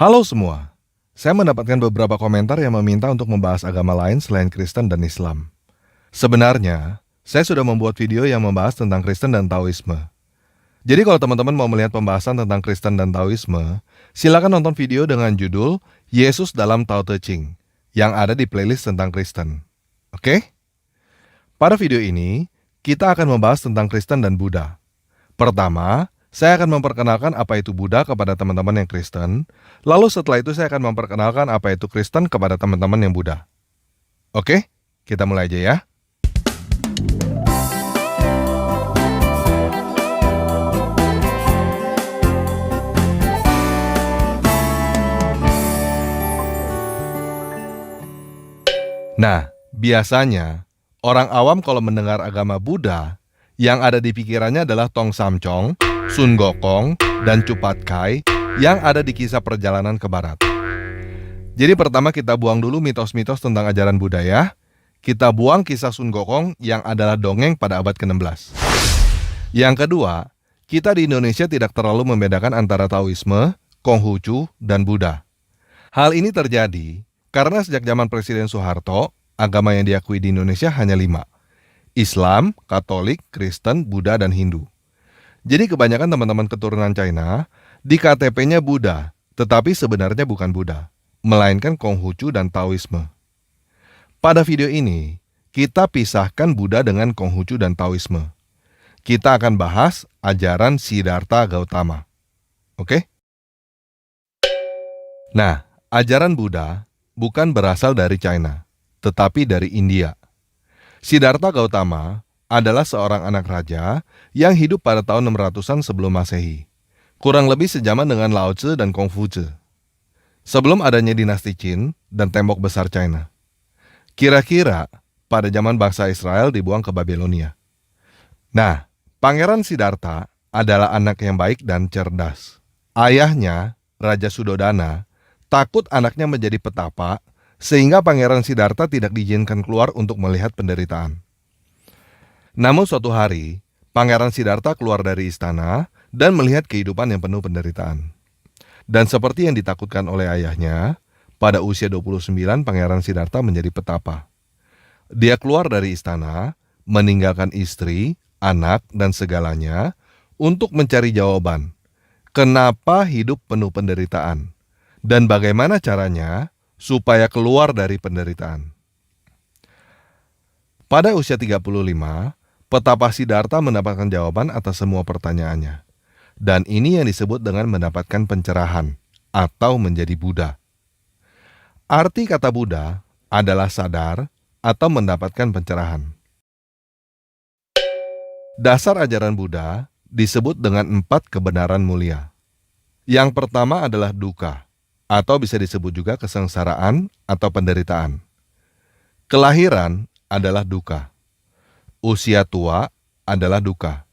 Halo semua, saya mendapatkan beberapa komentar yang meminta untuk membahas agama lain selain Kristen dan Islam. Sebenarnya, saya sudah membuat video yang membahas tentang Kristen dan Taoisme. Jadi kalau teman-teman mau melihat pembahasan tentang Kristen dan Taoisme, silakan nonton video dengan judul Yesus dalam Tao Te Ching yang ada di playlist tentang Kristen. Oke? Pada video ini, kita akan membahas tentang Kristen dan Buddha. Pertama, saya akan memperkenalkan apa itu Buddha kepada teman-teman yang Kristen. Lalu setelah itu saya akan memperkenalkan apa itu Kristen kepada teman-teman yang Buddha. Oke, kita mulai aja ya. Nah, biasanya orang awam kalau mendengar agama Buddha, yang ada di pikirannya adalah Tong Samchong, Sun Gokong, dan Chupat Kai yang ada di kisah perjalanan ke barat. Jadi pertama kita buang dulu mitos-mitos tentang ajaran Buddha ya. Kita buang kisah Sun Gokong yang adalah dongeng pada abad ke-16. Yang kedua, kita di Indonesia tidak terlalu membedakan antara Taoisme, Konghucu, dan Buddha. Hal ini terjadi karena sejak zaman Presiden Soeharto, agama yang diakui di Indonesia hanya 5. Islam, Katolik, Kristen, Buddha, dan Hindu. Jadi kebanyakan teman-teman keturunan China, di KTP-nya Buddha, tetapi sebenarnya bukan Buddha, melainkan Konghucu dan Taoisme. Pada video ini, kita pisahkan Buddha dengan Konghucu dan Taoisme. Kita akan bahas ajaran Siddhartha Gautama. Oke? Nah, ajaran Buddha bukan berasal dari China, tetapi dari India. Siddhartha Gautama adalah seorang anak raja yang hidup pada tahun 600-an sebelum Masehi, kurang lebih sejaman dengan Lao Tzu dan Konghucu, sebelum adanya dinasti Qin dan tembok besar China. Kira-kira pada zaman bangsa Israel dibuang ke Babilonia. Nah, Pangeran Siddhartha adalah anak yang baik dan cerdas. Ayahnya, Raja Sudodana, takut anaknya menjadi petapa, sehingga Pangeran Siddhartha tidak diizinkan keluar untuk melihat penderitaan. Namun suatu hari, Pangeran Siddhartha keluar dari istana dan melihat kehidupan yang penuh penderitaan. Dan seperti yang ditakutkan oleh ayahnya, pada usia 29 Pangeran Siddhartha menjadi petapa. Dia keluar dari istana, meninggalkan istri, anak, dan segalanya untuk mencari jawaban. Kenapa hidup penuh penderitaan? Dan bagaimana caranya supaya keluar dari penderitaan. Pada usia 35, petapa Siddhartha mendapatkan jawaban atas semua pertanyaannya. Dan ini yang disebut dengan mendapatkan pencerahan atau menjadi Buddha. Arti kata Buddha adalah sadar atau mendapatkan pencerahan. Dasar ajaran Buddha disebut dengan 4 kebenaran mulia. Yang pertama adalah dukkha, atau bisa disebut juga kesengsaraan atau penderitaan. Kelahiran adalah dukkha. Usia tua adalah dukkha.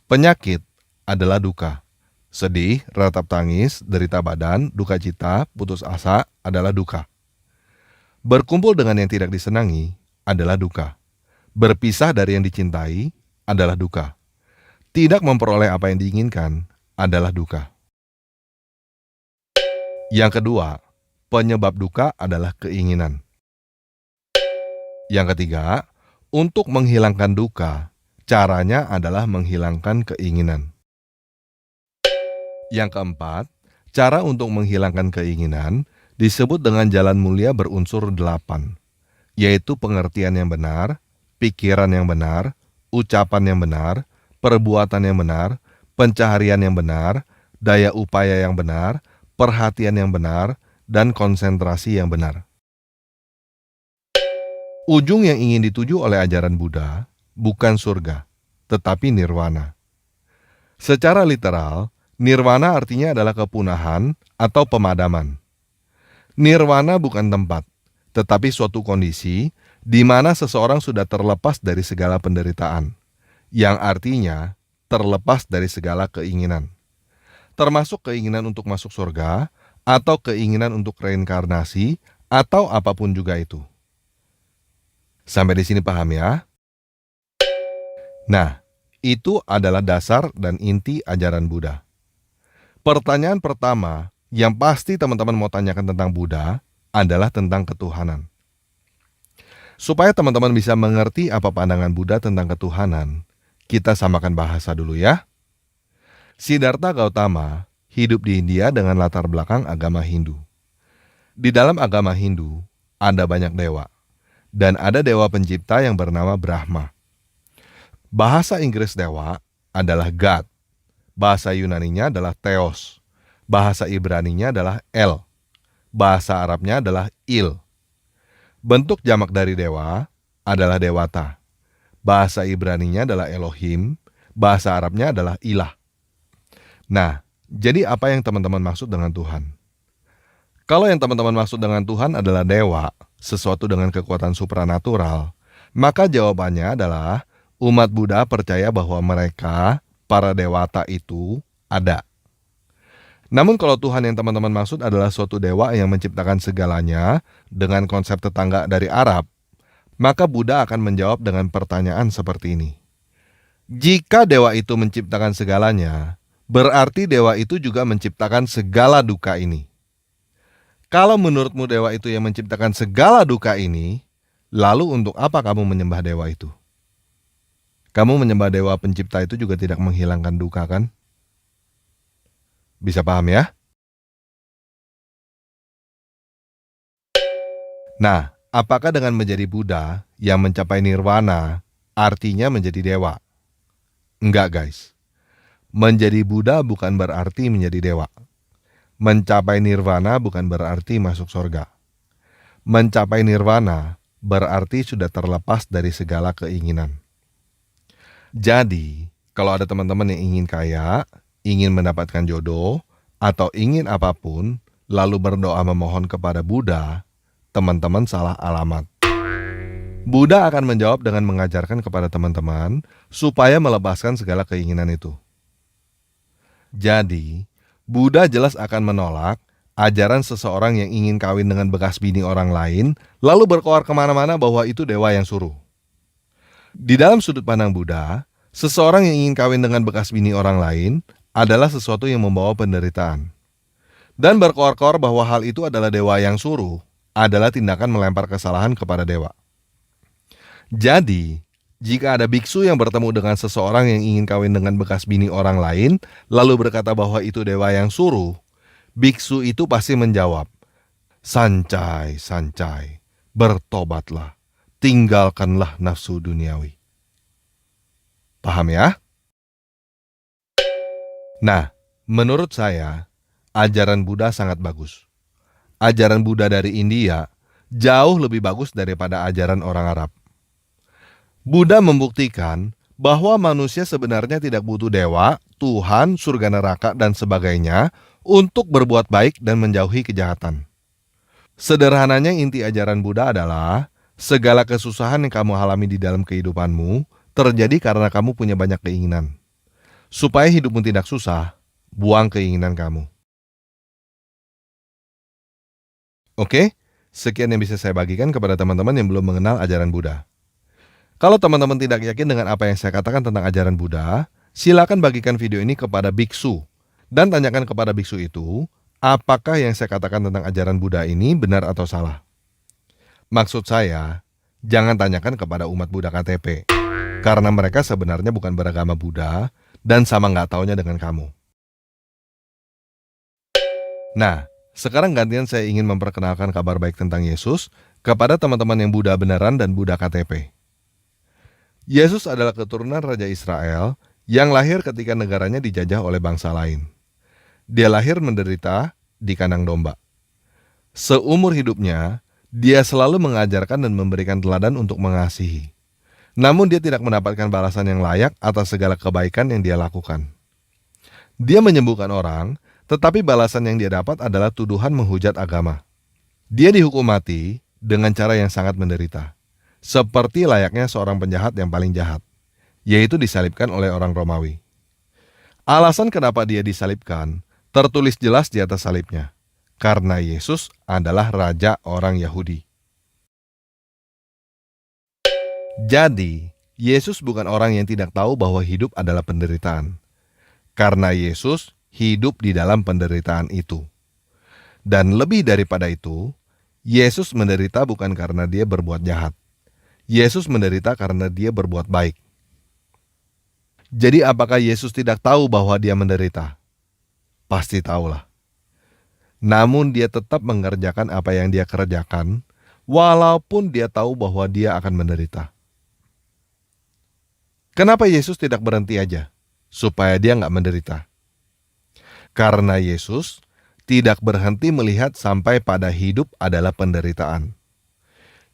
Penyakit adalah dukkha. Sedih, ratap tangis, derita badan, duka cita, putus asa adalah dukkha. Berkumpul dengan yang tidak disenangi adalah dukkha. Berpisah dari yang dicintai adalah dukkha. Tidak memperoleh apa yang diinginkan adalah dukkha. Yang kedua, penyebab dukkha adalah keinginan. Yang ketiga, untuk menghilangkan dukkha, caranya adalah menghilangkan keinginan. Yang keempat, cara untuk menghilangkan keinginan disebut dengan jalan mulia berunsur 8, yaitu pengertian yang benar, pikiran yang benar, ucapan yang benar, perbuatan yang benar, pencaharian yang benar, daya upaya yang benar, perhatian yang benar, dan konsentrasi yang benar. Ujung yang ingin dituju oleh ajaran Buddha bukan surga, tetapi nirwana. Secara literal, nirwana artinya adalah kepunahan atau pemadaman. Nirwana bukan tempat, tetapi suatu kondisi di mana seseorang sudah terlepas dari segala penderitaan, yang artinya terlepas dari segala keinginan. Termasuk keinginan untuk masuk surga, atau keinginan untuk reinkarnasi, atau apapun juga itu. Sampai di sini paham ya? Nah, itu adalah dasar dan inti ajaran Buddha. Pertanyaan pertama Yang pasti teman-teman mau tanyakan tentang Buddha adalah tentang ketuhanan. Supaya teman-teman bisa mengerti apa pandangan Buddha tentang ketuhanan, kita samakan bahasa dulu ya. Siddhartha Gautama hidup di India dengan latar belakang agama Hindu. Di dalam agama Hindu, ada banyak dewa. Dan ada dewa pencipta yang bernama Brahma. Bahasa Inggris dewa adalah God. Bahasa Yunaninya adalah Theos. Bahasa Ibraninya adalah El. Bahasa Arabnya adalah Il. Bentuk jamak dari dewa adalah dewata. Bahasa Ibraninya adalah Elohim. Bahasa Arabnya adalah Ilah. Nah, jadi apa yang teman-teman maksud dengan Tuhan? Kalau yang teman-teman maksud dengan Tuhan adalah dewa, sesuatu dengan kekuatan supranatural, maka jawabannya adalah umat Buddha percaya bahwa mereka, para dewata itu, ada. Namun kalau Tuhan yang teman-teman maksud adalah suatu dewa yang menciptakan segalanya dengan konsep tetangga dari Arab, maka Buddha akan menjawab dengan pertanyaan seperti ini. Jika dewa itu menciptakan segalanya, berarti dewa itu juga menciptakan segala duka ini. Kalau menurutmu dewa itu yang menciptakan segala duka ini, lalu untuk apa kamu menyembah dewa itu? Kamu menyembah dewa pencipta itu juga tidak menghilangkan duka, kan? Bisa paham ya? Nah, apakah dengan menjadi Buddha yang mencapai nirwana artinya menjadi dewa? Enggak, guys. Menjadi Buddha bukan berarti menjadi dewa. Mencapai nirwana bukan berarti masuk surga. Mencapai nirwana berarti sudah terlepas dari segala keinginan. Jadi, kalau ada teman-teman yang ingin kaya, ingin mendapatkan jodoh, atau ingin apapun, lalu berdoa memohon kepada Buddha, teman-teman salah alamat. Buddha akan menjawab dengan mengajarkan kepada teman-teman supaya melepaskan segala keinginan itu. Jadi, Buddha jelas akan menolak ajaran seseorang yang ingin kawin dengan bekas bini orang lain, lalu berkoar kemana-mana bahwa itu dewa yang suruh. Di dalam sudut pandang Buddha, seseorang yang ingin kawin dengan bekas bini orang lain adalah sesuatu yang membawa penderitaan. Dan berkoar-koar bahwa hal itu adalah dewa yang suruh adalah tindakan melempar kesalahan kepada dewa. Jadi, jika ada biksu yang bertemu dengan seseorang yang ingin kawin dengan bekas bini orang lain, lalu berkata bahwa itu dewa yang suruh, biksu itu pasti menjawab, "Sancai, sancai, bertobatlah, tinggalkanlah nafsu duniawi." Paham ya? Nah, menurut saya, ajaran Buddha sangat bagus. Ajaran Buddha dari India jauh lebih bagus daripada ajaran orang Arab. Buddha membuktikan bahwa manusia sebenarnya tidak butuh dewa, Tuhan, surga neraka, dan sebagainya untuk berbuat baik dan menjauhi kejahatan. Sederhananya inti ajaran Buddha adalah segala kesusahan yang kamu alami di dalam kehidupanmu terjadi karena kamu punya banyak keinginan. Supaya hidupmu tidak susah, buang keinginan kamu. Oke, sekian yang bisa saya bagikan kepada teman-teman yang belum mengenal ajaran Buddha. Kalau teman-teman tidak yakin dengan apa yang saya katakan tentang ajaran Buddha, silakan bagikan video ini kepada biksu dan tanyakan kepada biksu itu, apakah yang saya katakan tentang ajaran Buddha ini benar atau salah. Maksud saya, jangan tanyakan kepada umat Buddha KTP, karena mereka sebenarnya bukan beragama Buddha dan sama nggak taunya dengan kamu. Nah, sekarang gantian saya ingin memperkenalkan kabar baik tentang Yesus kepada teman-teman yang Buddha beneran dan Buddha KTP. Yesus adalah keturunan Raja Israel yang lahir ketika negaranya dijajah oleh bangsa lain. Dia lahir menderita di kandang domba. Seumur hidupnya, dia selalu mengajarkan dan memberikan teladan untuk mengasihi. Namun dia tidak mendapatkan balasan yang layak atas segala kebaikan yang dia lakukan. Dia menyembuhkan orang, tetapi balasan yang dia dapat adalah tuduhan menghujat agama. Dia dihukum mati dengan cara yang sangat menderita. Seperti layaknya seorang penjahat yang paling jahat, yaitu disalibkan oleh orang Romawi. Alasan kenapa dia disalibkan tertulis jelas di atas salibnya, karena Yesus adalah raja orang Yahudi. Jadi, Yesus bukan orang yang tidak tahu bahwa hidup adalah penderitaan, karena Yesus hidup di dalam penderitaan itu. Dan lebih daripada itu, Yesus menderita bukan karena dia berbuat jahat. Yesus menderita karena dia berbuat baik. Jadi apakah Yesus tidak tahu bahwa dia menderita? Pasti tahulah. Namun dia tetap mengerjakan apa yang dia kerjakan, walaupun dia tahu bahwa dia akan menderita. Kenapa Yesus tidak berhenti aja? Supaya dia nggak menderita. Karena Yesus tidak berhenti melihat sampai pada hidup adalah penderitaan.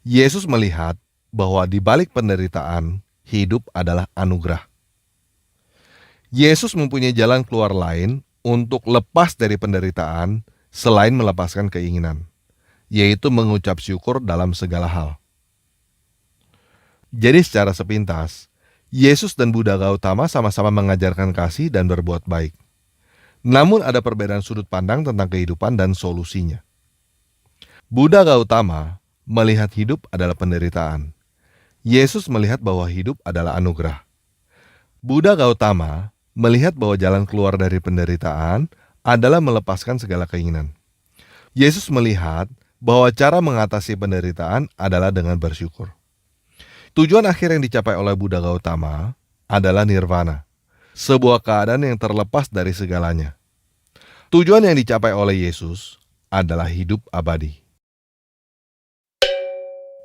Yesus melihat bahwa di balik penderitaan, hidup adalah anugerah. Yesus mempunyai jalan keluar lain untuk lepas dari penderitaan selain melepaskan keinginan, yaitu mengucap syukur dalam segala hal. Jadi secara sepintas, Yesus dan Buddha Gautama sama-sama mengajarkan kasih dan berbuat baik. Namun ada perbedaan sudut pandang tentang kehidupan dan solusinya. Buddha Gautama melihat hidup adalah penderitaan. Yesus melihat bahwa hidup adalah anugerah. Buddha Gautama melihat bahwa jalan keluar dari penderitaan adalah melepaskan segala keinginan. Yesus melihat bahwa cara mengatasi penderitaan adalah dengan bersyukur. Tujuan akhir yang dicapai oleh Buddha Gautama adalah nirvana, sebuah keadaan yang terlepas dari segalanya. Tujuan yang dicapai oleh Yesus adalah hidup abadi.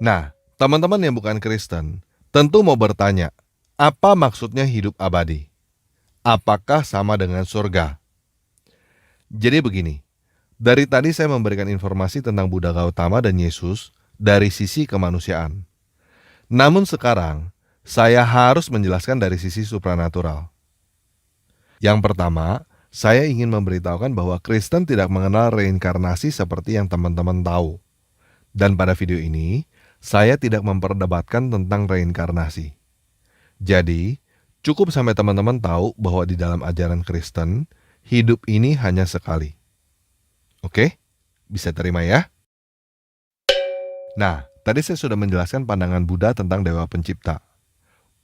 Nah, teman-teman yang bukan Kristen tentu mau bertanya, apa maksudnya hidup abadi? Apakah sama dengan surga? Jadi begini, dari tadi saya memberikan informasi tentang Buddha Gautama dan Yesus dari sisi kemanusiaan. Namun sekarang, saya harus menjelaskan dari sisi supranatural. Yang pertama, saya ingin memberitahukan bahwa Kristen tidak mengenal reinkarnasi seperti yang teman-teman tahu. Dan pada video ini, saya tidak memperdebatkan tentang reinkarnasi. Jadi, cukup sampai teman-teman tahu bahwa di dalam ajaran Kristen, hidup ini hanya sekali. Oke? Bisa terima ya? Nah, tadi saya sudah menjelaskan pandangan Buddha tentang Dewa Pencipta.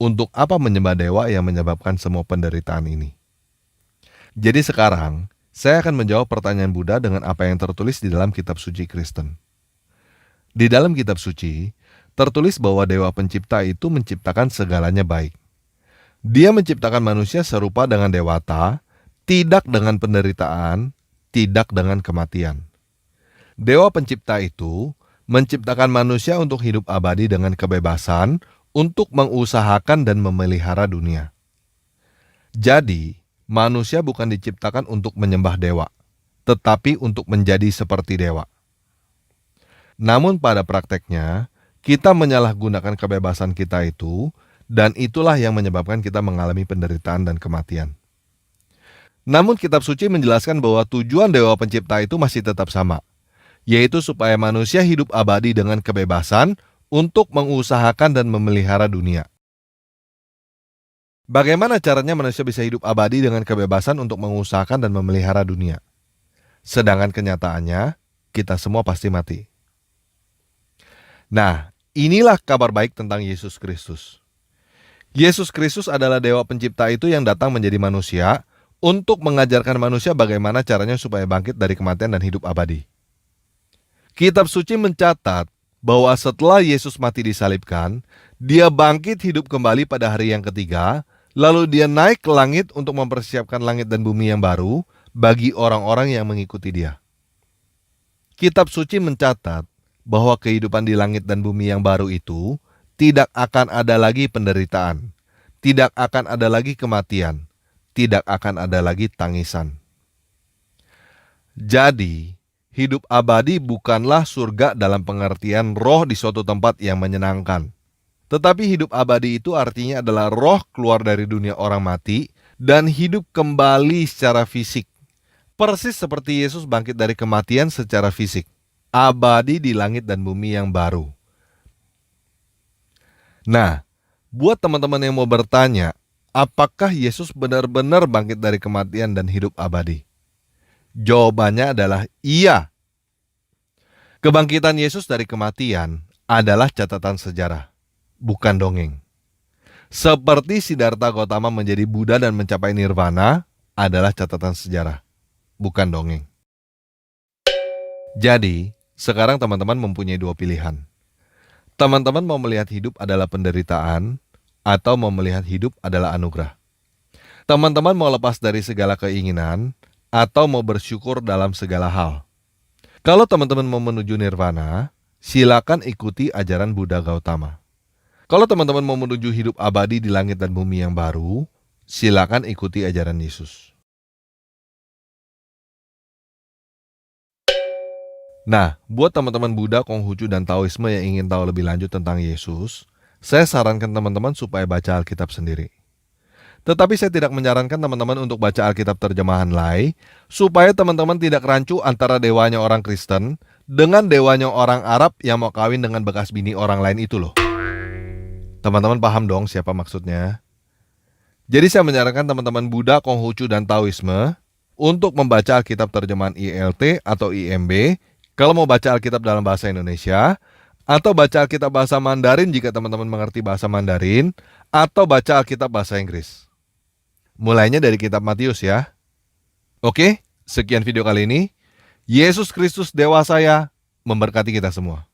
Untuk apa menyembah dewa yang menyebabkan semua penderitaan ini? Jadi sekarang, saya akan menjawab pertanyaan Buddha dengan apa yang tertulis di dalam kitab suci Kristen. Di dalam kitab suci, tertulis bahwa Dewa Pencipta itu menciptakan segalanya baik. Dia menciptakan manusia serupa dengan dewata, tidak dengan penderitaan, tidak dengan kematian. Dewa Pencipta itu menciptakan manusia untuk hidup abadi dengan kebebasan, untuk mengusahakan dan memelihara dunia. Jadi, manusia bukan diciptakan untuk menyembah dewa, tetapi untuk menjadi seperti dewa. Namun pada prakteknya, kita menyalahgunakan kebebasan kita itu, dan itulah yang menyebabkan kita mengalami penderitaan dan kematian. Namun kitab suci menjelaskan bahwa tujuan Dewa Pencipta itu masih tetap sama, yaitu supaya manusia hidup abadi dengan kebebasan untuk mengusahakan dan memelihara dunia. Bagaimana caranya manusia bisa hidup abadi dengan kebebasan untuk mengusahakan dan memelihara dunia? Sedangkan kenyataannya, kita semua pasti mati. Nah, inilah kabar baik tentang Yesus Kristus. Yesus Kristus adalah Dewa Pencipta itu yang datang menjadi manusia untuk mengajarkan manusia bagaimana caranya supaya bangkit dari kematian dan hidup abadi. Kitab suci mencatat bahwa setelah Yesus mati disalibkan, dia bangkit hidup kembali pada hari yang ketiga, lalu dia naik ke langit untuk mempersiapkan langit dan bumi yang baru bagi orang-orang yang mengikuti dia. Kitab suci mencatat bahwa kehidupan di langit dan bumi yang baru itu tidak akan ada lagi penderitaan, tidak akan ada lagi kematian, tidak akan ada lagi tangisan. Jadi, hidup abadi bukanlah surga dalam pengertian roh di suatu tempat yang menyenangkan. Tetapi hidup abadi itu artinya adalah roh keluar dari dunia orang mati dan hidup kembali secara fisik. Persis seperti Yesus bangkit dari kematian secara fisik. Abadi di langit dan bumi yang baru. Nah, buat teman-teman yang mau bertanya, apakah Yesus benar-benar bangkit dari kematian dan hidup abadi? Jawabannya adalah iya. Kebangkitan Yesus dari kematian adalah catatan sejarah, bukan dongeng. Seperti Siddhartha Gautama menjadi Buddha dan mencapai nirvana adalah catatan sejarah, bukan dongeng. Jadi, sekarang teman-teman mempunyai dua pilihan. Teman-teman mau melihat hidup adalah penderitaan atau mau melihat hidup adalah anugerah. Teman-teman mau lepas dari segala keinginan atau mau bersyukur dalam segala hal. Kalau teman-teman mau menuju nirvana, silakan ikuti ajaran Buddha Gautama. Kalau teman-teman mau menuju hidup abadi di langit dan bumi yang baru, silakan ikuti ajaran Yesus. Nah, buat teman-teman Buddha, Konghucu, dan Taoisme yang ingin tahu lebih lanjut tentang Yesus, saya sarankan teman-teman supaya baca Alkitab sendiri. Tetapi saya tidak menyarankan teman-teman untuk baca Alkitab terjemahan Lai, supaya teman-teman tidak rancu antara dewanya orang Kristen dengan dewanya orang Arab yang mau kawin dengan bekas bini orang lain itu loh. Teman-teman paham dong siapa maksudnya? Jadi saya menyarankan teman-teman Buddha, Konghucu, dan Taoisme untuk membaca Alkitab terjemahan ILT atau IMB kalau mau baca Alkitab dalam bahasa Indonesia, atau baca Alkitab bahasa Mandarin jika teman-teman mengerti bahasa Mandarin, atau baca Alkitab bahasa Inggris. Mulainya dari kitab Matius ya. Oke, sekian video kali ini. Yesus Kristus Dewa saya memberkati kita semua.